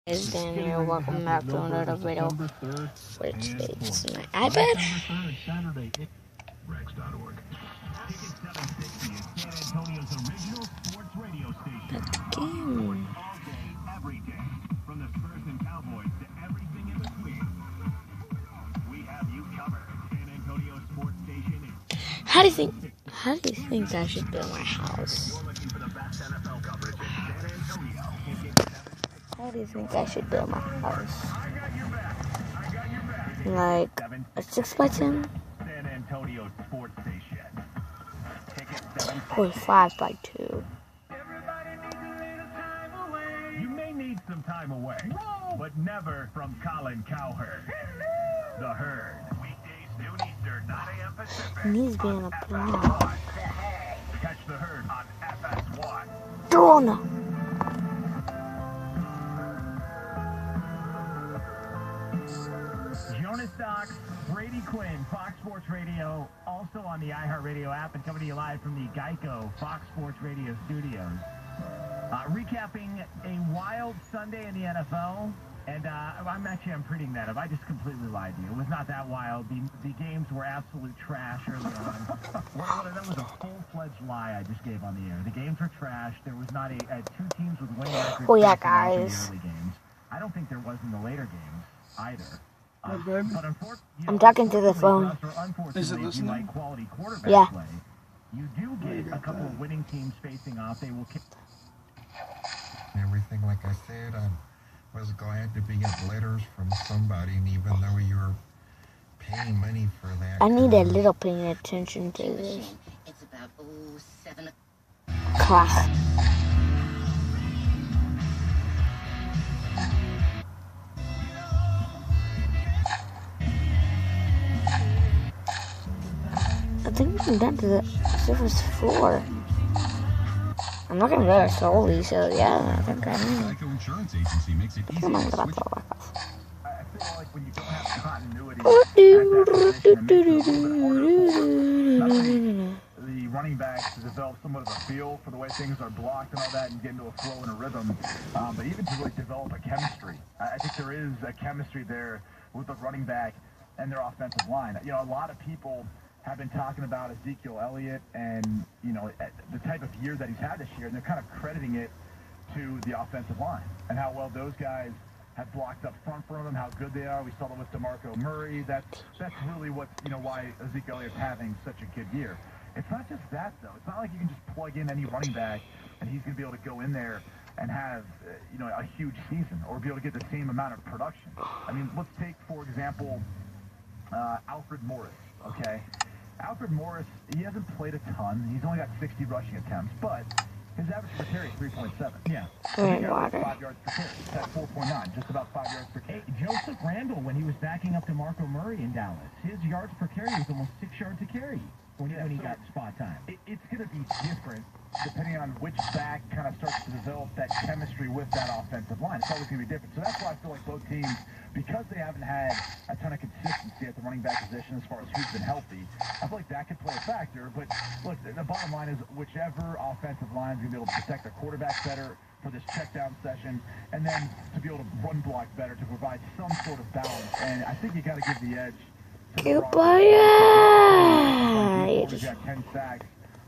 Is Dan here. Welcome back to another video. Which is my iPad. Again. How do you think I should build my house? How do you think I should build my house? Like a 6x10? Or 5x2? You may need some time away, but never from Colin Cowherd. The Herd. Weekdays, noon Eastern, 9 a.m. Pacific. He's being a blog. Catch the Herd on FS1. Drone! Jonas Dox, Brady Quinn, Fox Sports Radio, also on the iHeartRadio app and coming to you live from the Geico Fox Sports Radio studios. Recapping a wild Sunday in the NFL, and I'm predicting that. If I just completely lied to you, it was not that wild. The games were absolute trash early on. That was a full-fledged lie I just gave on the air. The games were trash. There was not two teams with winning records. Oh yeah, in guys. the early games. I don't think there was in the later games either. I'm talking to the phone. Is it listening? Like quality quarterback Yeah. play, you do get a couple of winning teams facing off. They will kick. Everything, like I said, I was glad to be get letters from somebody, and even though you're paying money for that, I need a little paying attention to this. It's about 7 Class. I think I'm down to the surface floor. I'm not gonna go slowly, so yeah, I think I am. Geico Insurance Agency makes it easy Come on, to about switch. to back off. I feel like when you don't have continuity, at that position, it makes it a little bit harder for the running backs to develop somewhat of a feel for the way things are blocked and all that, and get into a flow and a rhythm. But even to really develop a chemistry, I think there is a chemistry there with the running back and their offensive line. You know, a lot of people have been talking about Ezekiel Elliott and, you know, the type of year that he's had this year, and they're kind of crediting it to the offensive line and how well those guys have blocked up front for him, how good they are. We saw that with DeMarco Murray. That's really what's, you know, why Ezekiel Elliott's having such a good year. It's not just that, though. It's not like you can just plug in any running back and he's going to be able to go in there and have, you know, a huge season or be able to get the same amount of production. I mean, let's take, for example, Alfred Morris, okay? Alfred Morris, he hasn't played a ton. He's only got 60 rushing attempts, but his average per carry is 3.7. Yeah. Drink He water. 5 yards per carry. That's 4.9, just about 5 yards per carry. Joseph Randall, when he was backing up DeMarco Murray in Dallas, his yards per carry was almost 6 yards a carry when he got spot time. It's going to be different depending on which back kind of starts to develop that chemistry with that offensive line. It's always going to be different. So that's why I feel like both teams, because they haven't had a ton of consistency at the running back position as far as who's been healthy, I feel like that could play a factor. But look, the bottom line is whichever offensive line is going to be able to protect the quarterback better for this check down session, and then to be able to run block better to provide some sort of balance. And I think you got to give the edge to the Goodbye. He's got 10 sacks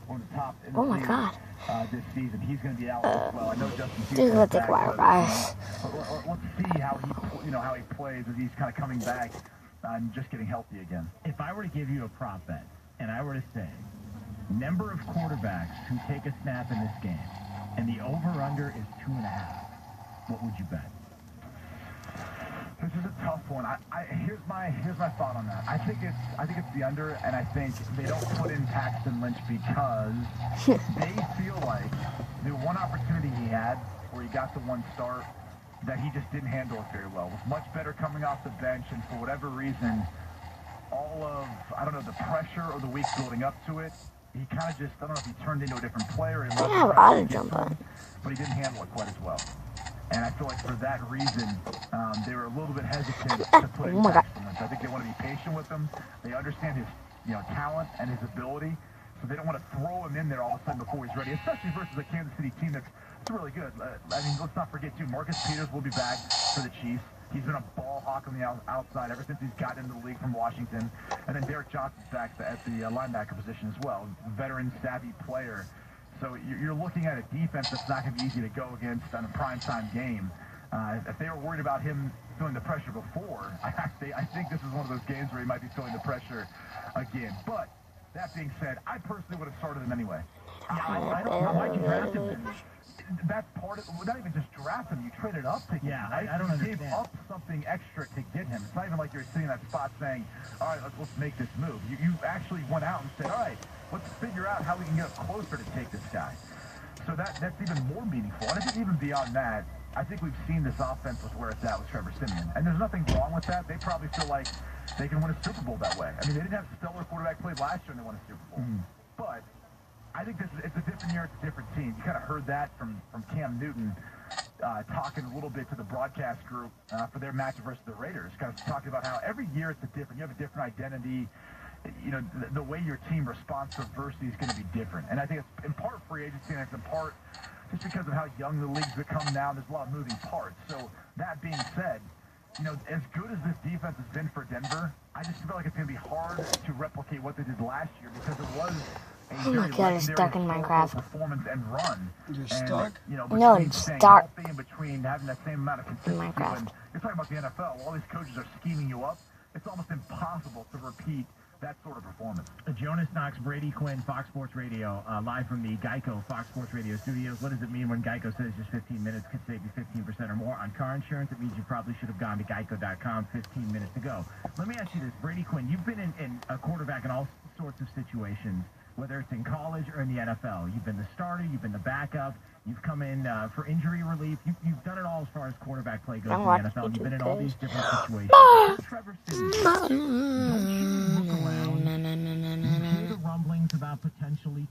on the top. In the Oh my league, god. this season, he's going to be out as well. I know Justin This is Fields gonna is take a back, while, but, guys. let's see how he plays as he's kind of coming back and just getting healthy again. If I were to give you a prop bet, and I were to say number of quarterbacks who take a snap in this game, and the over/under is 2.5, what would you bet? This is a tough one. Here's my thought on that. I think it's the under, and I think they don't put in Paxton Lynch because they feel like the one opportunity he had where he got the one start that he just didn't handle it very well. Was much better coming off the bench, and for whatever reason, all of, I don't know, the pressure or the week building up to it, he kind of just, I don't know if he turned into a different player. I have auto jump on. But he didn't handle it quite as well. And I feel like for that reason, they were a little bit hesitant to put in Paxton Lynch. I think they want to be patient with him. They understand his, you know, talent and his ability, so they don't want to throw him in there all of a sudden before he's ready, especially versus a Kansas City team that's It's really good. I mean, let's not forget, too, Marcus Peters will be back for the Chiefs. He's been a ball hawk on the outside ever since he's gotten into the league from Washington. And then Derek Johnson's back at the linebacker position as well. Veteran, savvy player. So you're looking at a defense that's not going to be easy to go against on a primetime game. If they were worried about him feeling the pressure before, I think this is one of those games where he might be feeling the pressure again. But that being said, I personally would have started him anyway. I don't know why you drafted him. That's part of not even just draft him. You traded up to get him. Right? I don't understand. You gave up something extra to get him. It's not even like you're sitting in that spot saying, all right, let's make this move. You actually went out and said, all right, let's figure out how we can get closer to take this guy. So that's even more meaningful. And I think even beyond that, I think we've seen this offense was where it's at with Trevor Siemian. And there's nothing wrong with that. They probably feel like they can win a Super Bowl that way. I mean, they didn't have stellar quarterback play last year and they won a Super Bowl. But I think it's a different year, it's a different team. You kind of heard that from Cam Newton talking a little bit to the broadcast group for their match versus the Raiders, kind of talking about how every year it's different. You have a different identity. You know, the way your team responds to adversity is going to be different. And I think it's in part free agency, and it's in part just because of how young the league's become now. There's a lot of moving parts. So that being said, you know, as good as this defense has been for Denver, I just feel like it's going to be hard to replicate what they did last year because it was a Oh my God, it's stuck in Minecraft. Performance and run. You're and, stuck? You know, No, between it's staying stuck. healthy and between having that same amount of consistency. Minecraft. When you're talking about the NFL, all these coaches are scheming you up. It's almost impossible to repeat that sort of performance. Jonas Knox, Brady Quinn, Fox Sports Radio, live from the Geico Fox Sports Radio studios. What does it mean when Geico says just 15 minutes could save you 15% or more on car insurance? It means you probably should have gone to geico.com 15 minutes ago. Let me ask you this, Brady Quinn, you've been in a quarterback in all sorts of situations, whether it's in college or in the NFL. You've been the starter, you've been the backup, you've come in for injury relief. You've done it all as far as quarterback play goes in the NFL. You've been in all these different situations. Trevor Siemian, don't you look around, you hear the rumblings about potentially